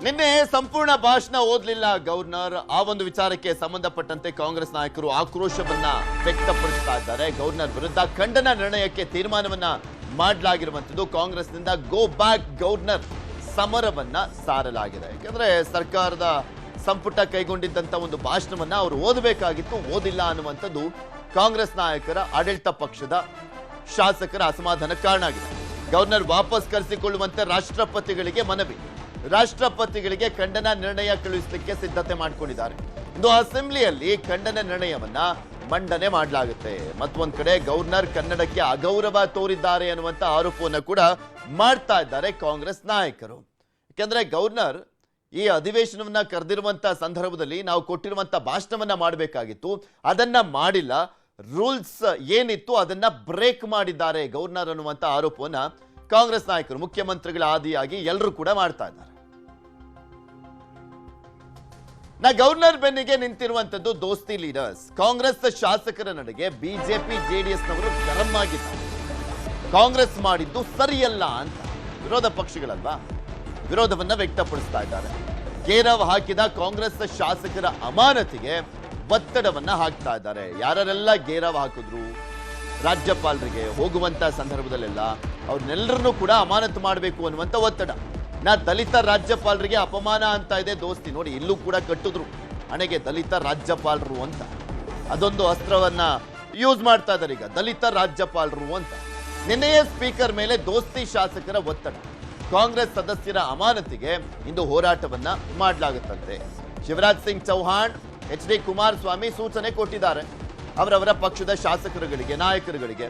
ನಿನ್ನೆ ಸಂಪೂರ್ಣ ಭಾಷಣ ಓದಲಿಲ್ಲ ಗವರ್ನರ್. ಆ ಒಂದು ವಿಚಾರಕ್ಕೆ ಸಂಬಂಧಪಟ್ಟಂತೆ ಕಾಂಗ್ರೆಸ್ ನಾಯಕರು ಆಕ್ರೋಶವನ್ನ ವ್ಯಕ್ತಪಡಿಸ್ತಾ ಇದ್ದಾರೆ. ಗವರ್ನರ್ ವಿರುದ್ಧ ಖಂಡನ ನಿರ್ಣಯಕ್ಕೆ ತೀರ್ಮಾನವನ್ನ ಮಾಡಲಾಗಿರುವಂತದ್ದು. ಕಾಂಗ್ರೆಸ್ನಿಂದ ಗೋ ಬ್ಯಾಕ್ ಗವರ್ನರ್ ಸಮರವನ್ನ ಸಾರಲಾಗಿದೆ. ಯಾಕಂದ್ರೆ ಸರ್ಕಾರದ ಸಂಪುಟ ಕೈಗೊಂಡಿದ್ದಂತ ಒಂದು ಭಾಷಣವನ್ನ ಅವರು ಓದಬೇಕಾಗಿತ್ತು, ಓದಿಲ್ಲ ಅನ್ನುವಂಥದ್ದು ಕಾಂಗ್ರೆಸ್ ನಾಯಕರ ಆಡಳಿತ ಪಕ್ಷದ ಶಾಸಕರ ಅಸಮಾಧಾನ ಕಾರಣ ಆಗಿದೆ. ಗವರ್ನರ್ ವಾಪಸ್ ಕರೆಸಿಕೊಳ್ಳುವಂತೆ ರಾಷ್ಟ್ರಪತಿಗಳಿಗೆ ಮನವಿ. ರಾಷ್ಟ್ರಪತಿಗಳಿಗೆ ಖಂಡನ ನಿರ್ಣಯ ಕಳುಹಿಸಲಿಕ್ಕೆ ಸಿದ್ಧತೆ ಮಾಡಿಕೊಂಡಿದ್ದಾರೆ. ಇಂದು ಅಸೆಂಬ್ಲಿಯಲ್ಲಿ ಖಂಡನ ನಿರ್ಣಯವನ್ನ ಮಂಡನೆ ಮಾಡಲಾಗುತ್ತೆ. ಮತ್ತೊಂದ್ ಕಡೆ ಗವರ್ನರ್ ಕನ್ನಡಕ್ಕೆ ಅಗೌರವ ತೋರಿದ್ದಾರೆ ಅನ್ನುವಂತ ಆರೋಪವನ್ನು ಕೂಡ ಮಾಡ್ತಾ ಇದ್ದಾರೆ ಕಾಂಗ್ರೆಸ್ ನಾಯಕರು. ಯಾಕಂದ್ರೆ ಗವರ್ನರ್ ಈ ಅಧಿವೇಶನವನ್ನ ಕರೆದಿರುವಂತ ಸಂದರ್ಭದಲ್ಲಿ ನಾವು ಕೊಟ್ಟಿರುವಂತ ಭಾಷಣವನ್ನ ಮಾಡಬೇಕಾಗಿತ್ತು, ಅದನ್ನ ಮಾಡಿಲ್ಲ. ರೂಲ್ಸ್ ಏನಿತ್ತು ಅದನ್ನ ಬ್ರೇಕ್ ಮಾಡಿದ್ದಾರೆ ಗವರ್ನರ್ ಅನ್ನುವಂತ ಆರೋಪವನ್ನ ಕಾಂಗ್ರೆಸ್ ನಾಯಕರು, ಮುಖ್ಯಮಂತ್ರಿಗಳ ಆದಿಯಾಗಿ ಎಲ್ಲರೂ ಕೂಡ ಮಾಡ್ತಾ ಇದ್ದಾರೆ. ಗವರ್ನರ್ ಬೆನ್ನಿಗೆ ನಿಂತಿರುವಂತದ್ದು ದೋಸ್ತಿ ಲೀಡರ್ಸ್. ಕಾಂಗ್ರೆಸ್ ಶಾಸಕರ ನಡೆಗೆ ಬಿಜೆಪಿ ಜೆಡಿಎಸ್ನವರು ಗರಂ ಆಗಿದ್ದಾರೆ. ಕಾಂಗ್ರೆಸ್ ಮಾಡಿದ್ದು ಸರಿಯಲ್ಲ ಅಂತ ವಿರೋಧ ಪಕ್ಷಗಳಲ್ವಾ ವಿರೋಧವನ್ನ ವ್ಯಕ್ತಪಡಿಸ್ತಾ ಇದ್ದಾರೆ. ಗೇರವ್ ಹಾಕಿದ ಕಾಂಗ್ರೆಸ್ ಶಾಸಕರ ಅಮಾನತಿಗೆ ಒತ್ತಡವನ್ನ ಹಾಕ್ತಾ ಇದ್ದಾರೆ. ಯಾರೆಲ್ಲ ಗೇರವ್ ಹಾಕಿದ್ರು ರಾಜ್ಯಪಾಲರಿಗೆ ಹೋಗುವಂತ ಸಂದರ್ಭದಲ್ಲೆಲ್ಲ ಅವ್ರನ್ನೆಲ್ಲರನ್ನೂ ಕೂಡ ಅಮಾನತು ಮಾಡಬೇಕು ಅನ್ನುವಂತ ಒತ್ತಡ. ದಲಿತ ರಾಜ್ಯಪಾಲರಿಗೆ ಅಪಮಾನ ಅಂತ ಇದೆ ದೋಸ್ತಿ. ನೋಡಿ, ಇಲ್ಲೂ ಕೂಡ ಕಟ್ಟಿದ್ರು ಹಣೆಗೆ ದಲಿತ ರಾಜ್ಯಪಾಲರು ಅಂತ. ಅದೊಂದು ಅಸ್ತ್ರವನ್ನ ಯೂಸ್ ಮಾಡ್ತಾ ಇದ್ದಾರೆ ಈಗ, ದಲಿತ ರಾಜ್ಯಪಾಲರು ಅಂತ. ನಿನ್ನೆಯೇ ಸ್ಪೀಕರ್ ಮೇಲೆ ದೋಸ್ತಿ ಶಾಸಕರ ಒತ್ತಡ. ಕಾಂಗ್ರೆಸ್ ಸದಸ್ಯರ ಅಮಾನತಿಗೆ ಇಂದು ಹೋರಾಟವನ್ನ ಮಾಡಲಾಗುತ್ತಂತೆ. ಶಿವರಾಜ್ ಸಿಂಗ್ ಚೌಹಾಣ್, ಎಚ್ ಡಿ ಕುಮಾರಸ್ವಾಮಿ ಸೂಚನೆ ಕೊಟ್ಟಿದ್ದಾರೆ. ಅವರವರ ಪಕ್ಷದ ಶಾಸಕರುಗಳಿಗೆ, ನಾಯಕರುಗಳಿಗೆ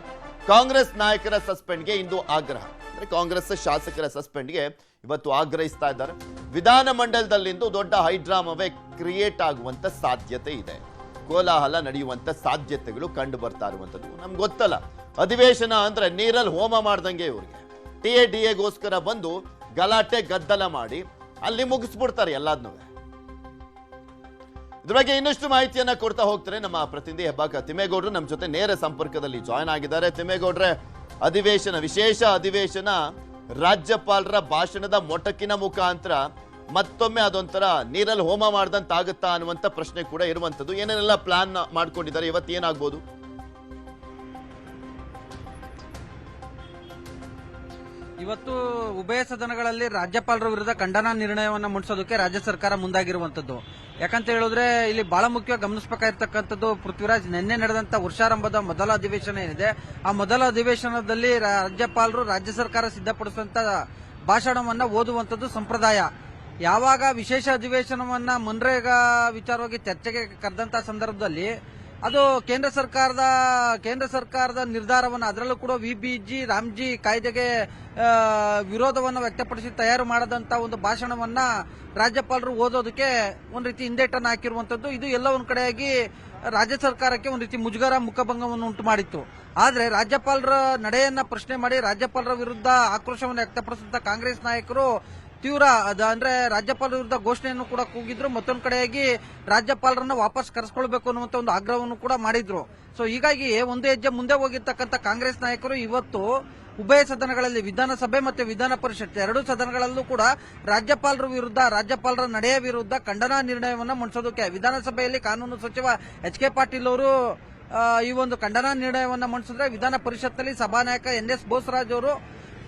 ಕಾಂಗ್ರೆಸ್ ನಾಯಕರ ಸಸ್ಪೆಂಡ್ಗೆ ಇಂದು ಆಗ್ರಹ. ಅಂದ್ರೆ ಕಾಂಗ್ರೆಸ್ ಶಾಸಕರ ಸಸ್ಪೆಂಡ್ಗೆ ಇವತ್ತು ಆಗ್ರಹಿಸ್ತಾ ಇದ್ದಾರೆ. ವಿಧಾನಮಂಡಲದಲ್ಲಿಂದು ದೊಡ್ಡ ಹೈಡ್ರಾಮವೇ ಕ್ರಿಯೇಟ್ ಆಗುವಂತ ಸಾಧ್ಯತೆ ಇದೆ. ಕೋಲಾಹಲ ನಡೆಯುವಂತ ಸಾಧ್ಯತೆಗಳು ಕಂಡು ಬರ್ತಾ ಇರುವಂತದ್ದು. ನಮ್ಗೆ ಗೊತ್ತಲ್ಲ, ಅಧಿವೇಶನ ಅಂದ್ರೆ ನೀರಲ್ಲಿ ಹೋಮ ಮಾಡ್ದಂಗೆ ಇವ್ರಿಗೆ. ಟಿಎಡಿಎಗೋಸ್ಕರ ಬಂದು ಗಲಾಟೆ ಗದ್ದಲ ಮಾಡಿ ಅಲ್ಲಿ ಮುಗಿಸ್ಬಿಡ್ತಾರೆ ಎಲ್ಲಾದ್ನೂ. ಇದ್ರ ಬಗ್ಗೆ ಇನ್ನಷ್ಟು ಮಾಹಿತಿಯನ್ನ ಕೊಡ್ತಾ ಹೋಗ್ತಾರೆ ನಮ್ಮ ಪ್ರತಿನಿಧಿ ಹೆಬ್ಬಾಕ ತಿಮ್ಮೇಗೌಡರು ನಮ್ಮ ಜೊತೆ ನೇರ ಸಂಪರ್ಕದಲ್ಲಿ ಜಾಯ್ನ್ ಆಗಿದ್ದಾರೆ. ತಿಮ್ಮೇಗೌಡ್ರೆ, ಅಧಿವೇಶನ, ವಿಶೇಷ ಅಧಿವೇಶನ ರಾಜ್ಯಪಾಲರ ಭಾಷಣದ ಮೊಟಕಿನ ಮುಖಾಂತರ ಮತ್ತೊಮ್ಮೆ ಅದೊಂಥರ ನೀರಲ್ಲಿ ಹೋಮ ಮಾಡ್ದಂತಾಗುತ್ತಾ ಅನ್ನುವಂತ ಪ್ರಶ್ನೆ ಕೂಡ ಇರುವಂತದ್ದು. ಏನೇನೆಲ್ಲ ಪ್ಲಾನ್ ಮಾಡ್ಕೊಂಡಿದ್ದಾರೆ, ಇವತ್ತು ಏನಾಗ್ಬೋದು? ಇವತ್ತು ಉಭಯ ಸದನಗಳಲ್ಲಿ ರಾಜ್ಯಪಾಲರ ವಿರುದ್ಧ ಖಂಡನ ನಿರ್ಣಯವನ್ನು ಮಂಡಿಸೋದಕ್ಕೆ ರಾಜ್ಯ ಸರ್ಕಾರ ಮುಂದಾಗಿರುವಂತದ್ದು. ಯಾಕಂತ ಹೇಳಿದ್ರೆ ಇಲ್ಲಿ ಬಹಳ ಮುಖ್ಯವಾಗಿ ಗಮನಿಸಬೇಕಾಗಿರ್ತಕ್ಕಂಥದ್ದು, ಪೃಥ್ವಿರಾಜ್ ನಿನ್ನೆ ನಡೆದಂತ ವರ್ಷಾರಂಭದ ಮೊದಲ ಅಧಿವೇಶನ ಏನಿದೆ, ಆ ಮೊದಲ ಅಧಿವೇಶನದಲ್ಲಿ ರಾಜ್ಯಪಾಲರು ರಾಜ್ಯ ಸರ್ಕಾರ ಸಿದ್ಧಪಡಿಸುವಂತ ಭಾಷಣವನ್ನ ಓದುವಂತದ್ದು ಸಂಪ್ರದಾಯ. ಯಾವಾಗ ವಿಶೇಷ ಅಧಿವೇಶನವನ್ನ ಮನ್ರೇಗಾ ವಿಚಾರವಾಗಿ ಚರ್ಚೆಗೆ ಕರೆದಂತ ಸಂದರ್ಭದಲ್ಲಿ ಅದು ಕೇಂದ್ರ ಸರ್ಕಾರದ ನಿರ್ಧಾರವನ್ನು, ಅದರಲ್ಲೂ ಕೂಡ ವಿಬಿಜಿ ರಾಮ್ಜಿ ಕಾಯ್ದೆಗೆ ವಿರೋಧವನ್ನು ವ್ಯಕ್ತಪಡಿಸಿ ತಯಾರು ಮಾಡದಂತ ಒಂದು ಭಾಷಣವನ್ನ ರಾಜ್ಯಪಾಲರು ಓದೋದಕ್ಕೆ ಒಂದ್ ರೀತಿ ಹಿಂದೇಟನ್ನು ಹಾಕಿರುವಂತದ್ದು. ಇದು ಎಲ್ಲ ಒಂದ್ ಕಡೆಯಾಗಿ ರಾಜ್ಯ ಸರ್ಕಾರಕ್ಕೆ ಒಂದ್ ರೀತಿ ಮುಜುಗರ, ಮುಖಭಂಗವನ್ನು ಉಂಟು ಮಾಡಿತ್ತು. ಆದ್ರೆ ರಾಜ್ಯಪಾಲರ ನಡೆಯನ್ನ ಪ್ರಶ್ನೆ ಮಾಡಿ ರಾಜ್ಯಪಾಲರ ವಿರುದ್ಧ ಆಕ್ರೋಶವನ್ನು ವ್ಯಕ್ತಪಡಿಸಿದಂತ ಕಾಂಗ್ರೆಸ್ ನಾಯಕರು ತೀವ್ರ ಅಂದ್ರೆ ರಾಜ್ಯಪಾಲರ ವಿರುದ್ಧ ಘೋಷಣೆಯನ್ನು ಕೂಡ ಕೂಗಿದ್ರು. ಮತ್ತೊಂದು ಕಡೆಯಾಗಿ ರಾಜ್ಯಪಾಲರನ್ನ ವಾಪಸ್ ಕರೆಸ್ಕೊಳ್ಬೇಕು ಅನ್ನುವಂತ ಒಂದು ಆಗ್ರಹವನ್ನು ಕೂಡ ಮಾಡಿದ್ರು. ಸೊ ಹೀಗಾಗಿ ಒಂದು ಹೆಜ್ಜೆ ಮುಂದೆ ಹೋಗಿರ್ತಕ್ಕಂಥ ಕಾಂಗ್ರೆಸ್ ನಾಯಕರು ಇವತ್ತು ಉಭಯ ಸದನಗಳಲ್ಲಿ, ವಿಧಾನಸಭೆ ಮತ್ತು ವಿಧಾನ ಪರಿಷತ್ ಎರಡೂ ಸದನಗಳಲ್ಲೂ ಕೂಡ ರಾಜ್ಯಪಾಲರ ವಿರುದ್ಧ, ರಾಜ್ಯಪಾಲರ ನಡೆಯ ವಿರುದ್ಧ ಖಂಡನಾ ನಿರ್ಣಯವನ್ನು ಮಂಡಿಸೋದಕ್ಕೆ ವಿಧಾನಸಭೆಯಲ್ಲಿ ಕಾನೂನು ಸಚಿವ ಎಚ್ ಕೆ ಪಾಟೀಲ್ ಅವರು ಈ ಒಂದು ಖಂಡನಾ ನಿರ್ಣಯವನ್ನ ಮಂಡಿಸಿದ್ರೆ, ವಿಧಾನ ಪರಿಷತ್ನಲ್ಲಿ ಸಭಾನಾಯಕ NS ಬೋಸರಾಜ್ ಅವರು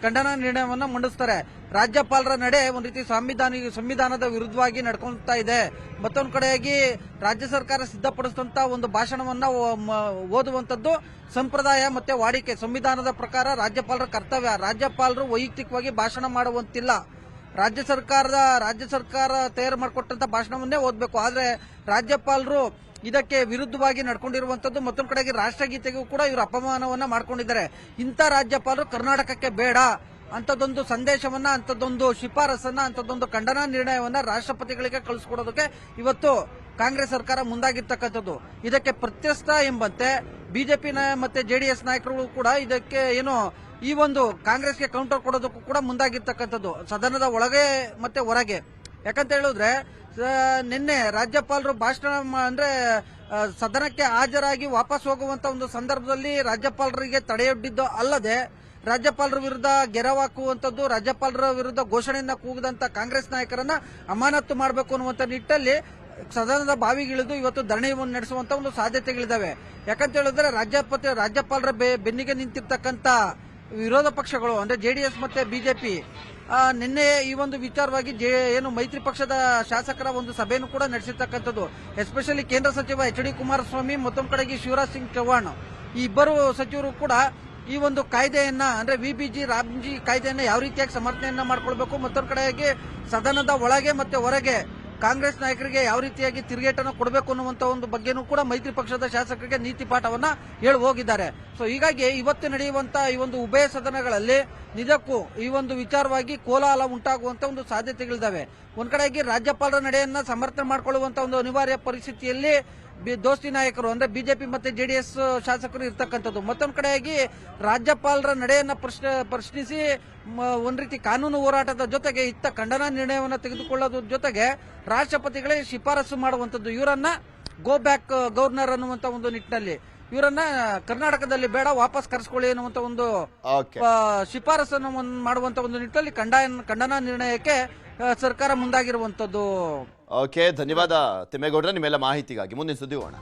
ಖಂಡನಾ ನಿರ್ಣಯವನ್ನ ಮಂಡಿಸ್ತಾರೆ. ರಾಜ್ಯಪಾಲರ ನಡೆ ಒಂದ್ ರೀತಿ ಸಂವಿಧಾನದ ವಿರುದ್ಧವಾಗಿ ನಡ್ಕೊಂತಾ ಇದೆ. ಮತ್ತೊಂದು ಕಡೆಯಾಗಿ ರಾಜ್ಯ ಸರ್ಕಾರ ಸಿದ್ಧಪಡಿಸಿದಂತ ಒಂದು ಭಾಷಣವನ್ನ ಓದುವಂತದ್ದು ಸಂಪ್ರದಾಯ ಮತ್ತೆ ವಾಡಿಕೆ. ಸಂವಿಧಾನದ ಪ್ರಕಾರ ರಾಜ್ಯಪಾಲರ ಕರ್ತವ್ಯ. ರಾಜ್ಯಪಾಲರು ವೈಯಕ್ತಿಕವಾಗಿ ಭಾಷಣ ಮಾಡುವಂತಿಲ್ಲ. ರಾಜ್ಯ ಸರ್ಕಾರ ತಯಾರು ಮಾಡಿಕೊಟ್ಟಂತ ಭಾಷಣವನ್ನೇ ಓದಬೇಕು. ಆದ್ರೆ ರಾಜ್ಯಪಾಲರು ಇದಕ್ಕೆ ವಿರುದ್ಧವಾಗಿ ನಡ್ಕೊಂಡಿರುವಂತದ್ದು. ಮತ್ತೊಂದು ಕಡೆಗೆ ರಾಷ್ಟ್ರಗೀತೆಗೂ ಕೂಡ ಇವರು ಅಪಮಾನವನ್ನ ಮಾಡ್ಕೊಂಡಿದ್ದಾರೆ. ಇಂಥ ರಾಜ್ಯಪಾಲರು ಕರ್ನಾಟಕಕ್ಕೆ ಬೇಡ ಅಂತದೊಂದು ಸಂದೇಶವನ್ನ, ಅಂತದೊಂದು ಶಿಫಾರಸನ್ನ, ಅಂತದೊಂದು ಖಂಡನಾ ನಿರ್ಣಯವನ್ನ ರಾಷ್ಟ್ರಪತಿಗಳಿಗೆ ಕಳಿಸ್ಕೊಡೋದಕ್ಕೆ ಇವತ್ತು ಕಾಂಗ್ರೆಸ್ ಸರ್ಕಾರ ಮುಂದಾಗಿರ್ತಕ್ಕಂಥದ್ದು. ಇದಕ್ಕೆ ಪ್ರತ್ಯಸ್ಥ ಎಂಬಂತೆ ಬಿಜೆಪಿ ಮತ್ತೆ ಜೆಡಿಎಸ್ ನಾಯಕರು ಕೂಡ ಇದಕ್ಕೆ ಏನು ಈ ಒಂದು ಕಾಂಗ್ರೆಸ್ಗೆ ಕೌಂಟರ್ ಕೊಡೋದಕ್ಕೂ ಕೂಡ ಮುಂದಾಗಿರ್ತಕ್ಕಂಥದ್ದು, ಸದನದ ಒಳಗೆ ಮತ್ತೆ ಹೊರಗೆ. ಯಾಕಂತ ಹೇಳಿದ್ರೆ ನಿನ್ನೆ ರಾಜ್ಯಪಾಲರು ಭಾಷಣ ಅಂದ್ರೆ ಸದನಕ್ಕೆ ಹಾಜರಾಗಿ ವಾಪಸ್ ಹೋಗುವಂತ ಒಂದು ಸಂದರ್ಭದಲ್ಲಿ ರಾಜ್ಯಪಾಲರಿಗೆ ತಡೆಯೊಡ್ಡಿದ್ದು ಅಲ್ಲದೆ ರಾಜ್ಯಪಾಲರ ವಿರುದ್ಧ ಗೆರವು ಹಾಕುವಂತದ್ದು, ರಾಜ್ಯಪಾಲರ ವಿರುದ್ಧ ಘೋಷಣೆಯನ್ನ ಕೂಗದಂತ ಕಾಂಗ್ರೆಸ್ ನಾಯಕರನ್ನ ಅಮಾನತು ಮಾಡಬೇಕು ಅನ್ನುವಂತ ನಿಟ್ಟಲ್ಲಿ ಸದನದ ಬಾವಿಗಿಳಿದು ಇವತ್ತು ಧರಣಿಯನ್ನು ನಡೆಸುವಂತ ಒಂದು ಸಾಧ್ಯತೆಗಳಿದಾವೆ. ಯಾಕಂತ ಹೇಳಿದ್ರೆ ರಾಜ್ಯಪಾಲರ ಬೆನ್ನಿಗೆ ನಿಂತಿರ್ತಕ್ಕಂತ ವಿರೋಧ ಪಕ್ಷಗಳು ಅಂದ್ರೆ ಜೆಡಿಎಸ್ ಮತ್ತೆ ಬಿಜೆಪಿ ನಿನ್ನೆ ಈ ಒಂದು ವಿಚಾರವಾಗಿ ಏನು ಮೈತ್ರಿ ಪಕ್ಷದ ಶಾಸಕರ ಒಂದು ಸಭೆಯನ್ನು ಕೂಡ ನಡೆಸಿರ್ತಕ್ಕಂಥದ್ದು. ಎಸ್ಪೆಷಲಿ ಕೇಂದ್ರ ಸಚಿವ ಎಚ್ ಡಿ ಕುಮಾರಸ್ವಾಮಿ, ಮತ್ತೊಂದು ಕಡೆಗೆ ಶಿವರಾಜ್ ಸಿಂಗ್ ಚೌಹಾಣ್ ಈ ಇಬ್ಬರು ಸಚಿವರು ಕೂಡ ಈ ಒಂದು ಕಾಯ್ದೆಯನ್ನ ಅಂದ್ರೆ ವಿಬಿಜಿ ರಾಮ್ಜಿ ಕಾಯ್ದೆಯನ್ನ ಯಾವ ರೀತಿಯಾಗಿ ಸಮರ್ಥನೆಯನ್ನ ಮಾಡ್ಕೊಳ್ಬೇಕು, ಮತ್ತೊಂದು ಕಡೆಗೆ ಸದನದ ಒಳಗೆ ಮತ್ತೆ ಹೊರಗೆ ಕಾಂಗ್ರೆಸ್ ನಾಯಕರಿಗೆ ಯಾವ ರೀತಿಯಾಗಿ ತಿರುಗೇಟನ್ನು ಕೊಡಬೇಕು ಅನ್ನುವಂತ ಒಂದು ಬಗ್ಗೆನೂ ಕೂಡ ಮೈತ್ರಿ ಪಕ್ಷದ ಶಾಸಕರಿಗೆ ನೀತಿ ಪಾಠವನ್ನ ಹೇಳಿ ಹೋಗಿದ್ದಾರೆ. ಸೊ ಹೀಗಾಗಿ ಇವತ್ತು ನಡೆಯುವಂತ ಈ ಒಂದು ಉಭಯ ಸದನಗಳಲ್ಲಿ ನಿಜಕ್ಕೂ ಈ ಒಂದು ವಿಚಾರವಾಗಿ ಕೋಲಾಹಲ ಉಂಟಾಗುವಂತ ಒಂದು ಸಾಧ್ಯತೆಗಳಿದಾವೆ. ಒಂದ್ ಕಡೆಗೆ ರಾಜ್ಯಪಾಲರ ನಡೆಯನ್ನ ಸಮರ್ಥನೆ ಮಾಡಿಕೊಳ್ಳುವಂತ ಒಂದು ಅನಿವಾರ್ಯ ಪರಿಸ್ಥಿತಿಯಲ್ಲಿ ದೋಸ್ತಿ ನಾಯಕರು ಅಂದ್ರೆ ಬಿಜೆಪಿ ಮತ್ತೆ ಜೆಡಿಎಸ್ ಶಾಸಕರು ಇರ್ತಕ್ಕಂಥದ್ದು. ಮತ್ತೊಂದು ಕಡೆಯಾಗಿ ರಾಜ್ಯಪಾಲರ ನಡೆಯನ್ನ ಪ್ರಶ್ನಿಸಿ ಒಂದ್ ರೀತಿ ಕಾನೂನು ಹೋರಾಟದ ಜೊತೆಗೆ ಇತ್ತ ಖಂಡನಾ ನಿರ್ಣಯವನ್ನು ತೆಗೆದುಕೊಳ್ಳೋದ್ರ ಜೊತೆಗೆ ರಾಷ್ಟ್ರಪತಿಗಳಿಗೆ ಶಿಫಾರಸು ಮಾಡುವಂತದ್ದು, ಇವರನ್ನ ಗೋ ಬ್ಯಾಕ್ ಗವರ್ನರ್ ಅನ್ನುವಂತ ಒಂದು ನಿಟ್ಟಿನಲ್ಲಿ ಇವರನ್ನ ಕರ್ನಾಟಕದಲ್ಲಿ ಬೇಡ ವಾಪಸ್ ಕರೆಸ್ಕೊಳ್ಳಿ ಅನ್ನುವಂತ ಒಂದು ಶಿಫಾರಸನ್ನು ಮಾಡುವಂತ ಒಂದು ನಿಟ್ಟಿನಲ್ಲಿ ಖಂಡನಾ ನಿರ್ಣಯಕ್ಕೆ ಸರ್ಕಾರ ಮುಂದಾಗಿರುವಂತದ್ದು. ಓಕೆ, ಧನ್ಯವಾದ ತಿಮ್ಮೇಗೌಡ್ರೆ ನಿಮ್ಮೆಲ್ಲ ಮಾಹಿತಿಗಾಗಿ. ಮುಂದಿನ ಸುದ್ದಿ ಹೋಗೋಣ.